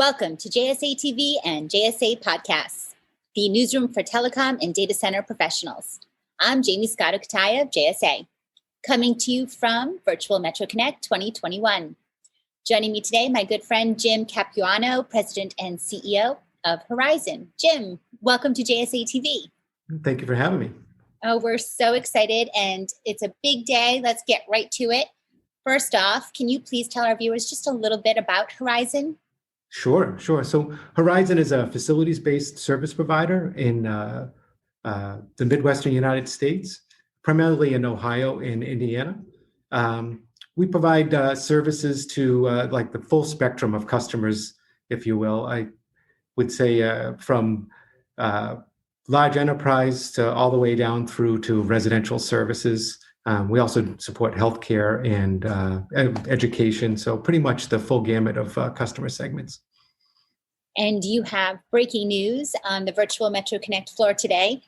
Welcome to JSA TV and JSA Podcasts, the newsroom for telecom and data center professionals. I'm Jamie Scotto-Kataya of JSA, coming to you from Virtual Metro Connect 2021. Joining me today, my good friend Jim Capuano, President and CEO of Horizon. Jim, welcome to JSA TV. Thank you for having me. Oh, we're so excited, and it's a big day. Let's get right to it. First off, can you please tell our viewers just a little bit about Horizon? Sure. So Horizon is a facilities-based service provider in the Midwestern United States, primarily in Ohio and Indiana. We provide services to like the full spectrum of customers, if you will. I would say from large enterprise to all the way down through to residential services. We also support healthcare and education, so pretty much the full gamut of customer segments. And you have breaking news on the Virtual Metro Connect floor today.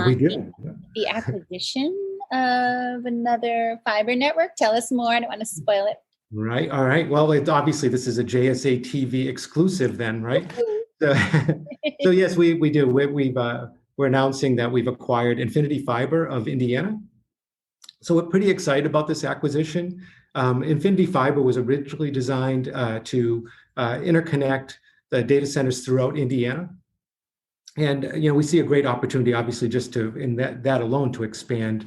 We do. The acquisition of another fiber network. Tell us more. I don't want to spoil it. Right. All right. Well, obviously this is a JSA TV exclusive then, right? So yes, we do. We're announcing that we've acquired Infinity Fiber of Indiana. So we're pretty excited about this acquisition. Infinity Fiber was originally designed to interconnect the data centers throughout Indiana. And, we see a great opportunity, obviously, just to, in that alone, to expand.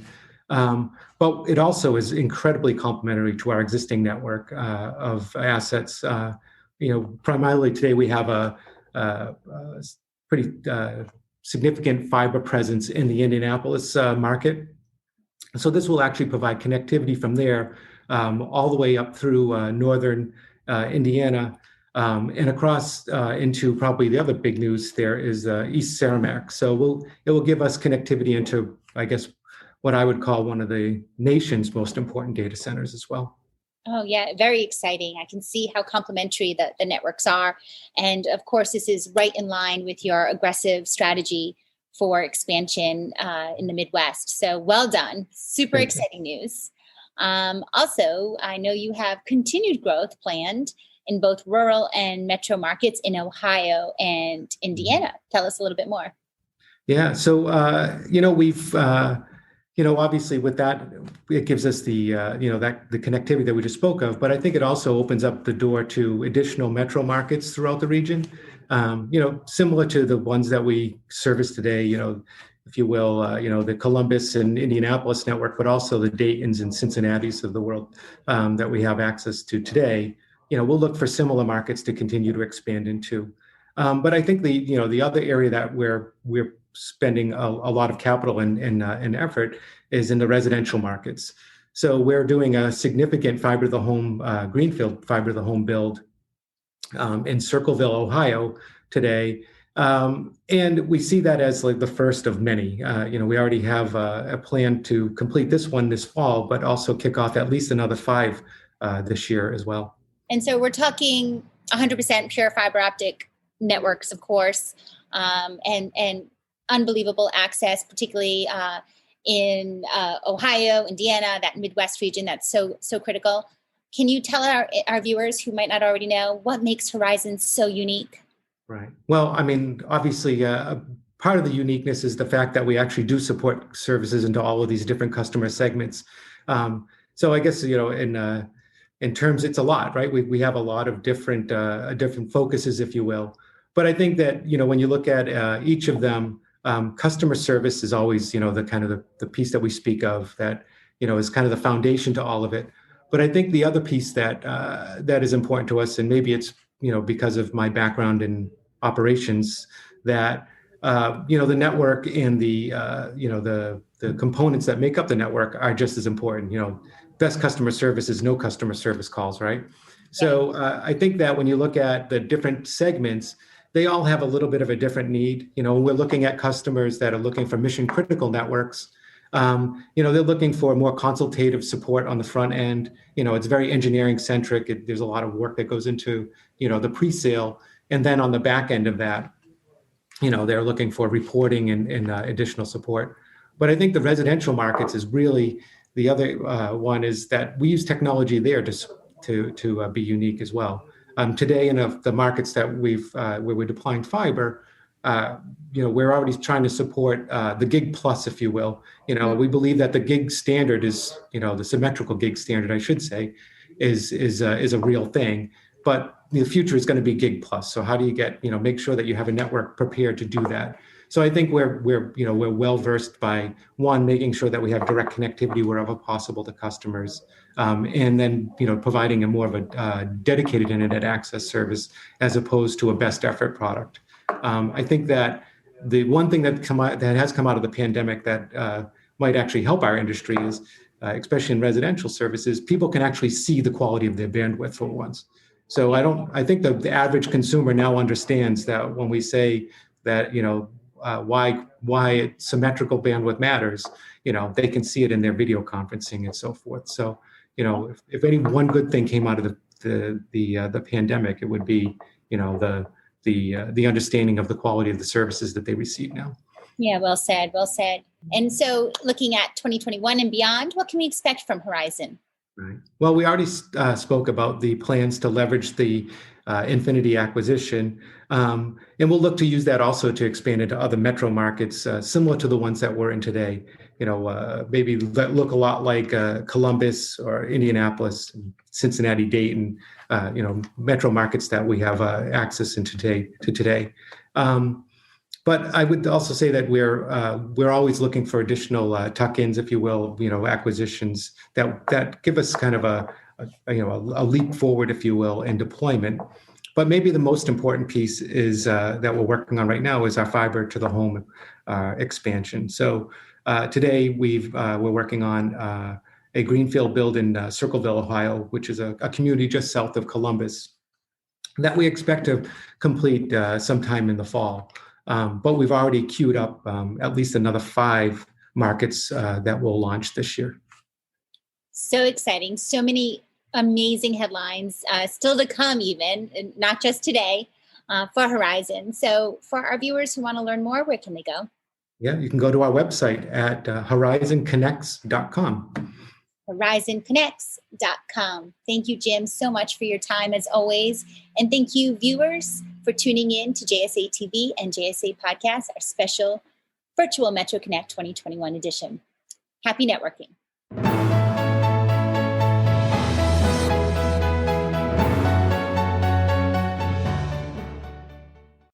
But it also is incredibly complementary to our existing network of assets. Primarily today we have a pretty significant fiber presence in the Indianapolis market. So this will actually provide connectivity from there all the way up through northern Indiana and across into probably the other big news there is East Cermak. So it will give us connectivity into, I guess, what I would call one of the nation's most important data centers as well. Oh, yeah, very exciting. I can see how complementary the networks are. And of course, this is right in line with your aggressive strategy for expansion in the Midwest. So well done. Super exciting news. Also, I know you have continued growth planned in both rural and metro markets in Ohio and Indiana. Tell us a little bit more. Yeah. So, we've, obviously with that, it gives us the connectivity that we just spoke of, but I think it also opens up the door to additional metro markets throughout the region. Similar to the ones that we service today, if you will, the Columbus and Indianapolis network, but also the Daytons and Cincinnatis of the world that we have access to today. We'll look for similar markets to continue to expand into. But I think the other area that we're spending a lot of capital and effort is in the residential markets. So we're doing a significant fiber to the home, greenfield fiber to the home build in Circleville, Ohio today. And we see that as like the first of many. We already have a plan to complete this one this fall, but also kick off at least another 5 this year as well. And so we're talking 100% pure fiber optic networks, of course, and unbelievable access, particularly in Ohio, Indiana, that Midwest region that's so critical. Can you tell our viewers who might not already know what makes Horizon so unique? Right. Well, I mean, obviously, part of the uniqueness is the fact that we actually do support services into all of these different customer segments. So I guess, in terms, it's a lot, right? We have a lot of different focuses, if you will. But I think that, when you look at each of them, customer service is always, the kind of the piece that we speak of that, is kind of the foundation to all of it. But I think the other piece that is important to us, and maybe it's, because of my background in operations, that, the network and the components that make up the network are just as important. Best customer service is no customer service calls, right? So I think that when you look at the different segments, they all have a little bit of a different need. We're looking at customers that are looking for mission critical networks. They're looking for more consultative support on the front end. It's very engineering centric. There's a lot of work that goes into, the pre-sale. And then on the back end of that, they're looking for reporting and additional support. But I think the residential markets is really the other one is that we use technology there to be unique as well. Today, in the markets that where we're deploying fiber, we're already trying to support the gig plus, if you will. We believe that the gig standard is, the symmetrical gig standard, I should say, is a real thing. But the future is going to be gig plus. So how do you make sure that you have a network prepared to do that? So I think we're well versed by making sure that we have direct connectivity wherever possible to customers, and then providing a more of a dedicated internet access service as opposed to a best effort product. I think that the one thing that has come out of the pandemic that might actually help our industry is, especially in residential services, people can actually see the quality of their bandwidth for once. So I think the average consumer now understands that when we say that, why symmetrical bandwidth matters, they can see it in their video conferencing and so forth. So, if any one good thing came out of the pandemic, it would be, the understanding of the quality of the services that they receive now. Yeah, well said, well said. And so looking at 2021 and beyond, what can we expect from Horizon? Right. Well, we already spoke about the plans to leverage the Infinity acquisition, and we'll look to use that also to expand into other metro markets similar to the ones that we're in today. Maybe that look a lot like Columbus or Indianapolis, Cincinnati, Dayton, metro markets that we have access into today. But I would also say that we're always looking for additional tuck-ins, if you will, acquisitions that give us kind of a leap forward, if you will, in deployment. But maybe the most important piece is that we're working on right now is our fiber to the home expansion. So today we're working on a greenfield build in Circleville, Ohio, which is a community just south of Columbus that we expect to complete sometime in the fall. But we've already queued up at least another 5 markets that will launch this year. So exciting. So many amazing headlines still to come, even, not just today, for Horizon. So for our viewers who want to learn more, where can they go? Yeah, you can go to our website at horizonconnects.com. horizonconnects.com. Thank you, Jim, so much for your time as always. And thank you, viewers, for tuning in to JSA TV and JSA Podcast, our special virtual Metro Connect 2021 edition. Happy networking.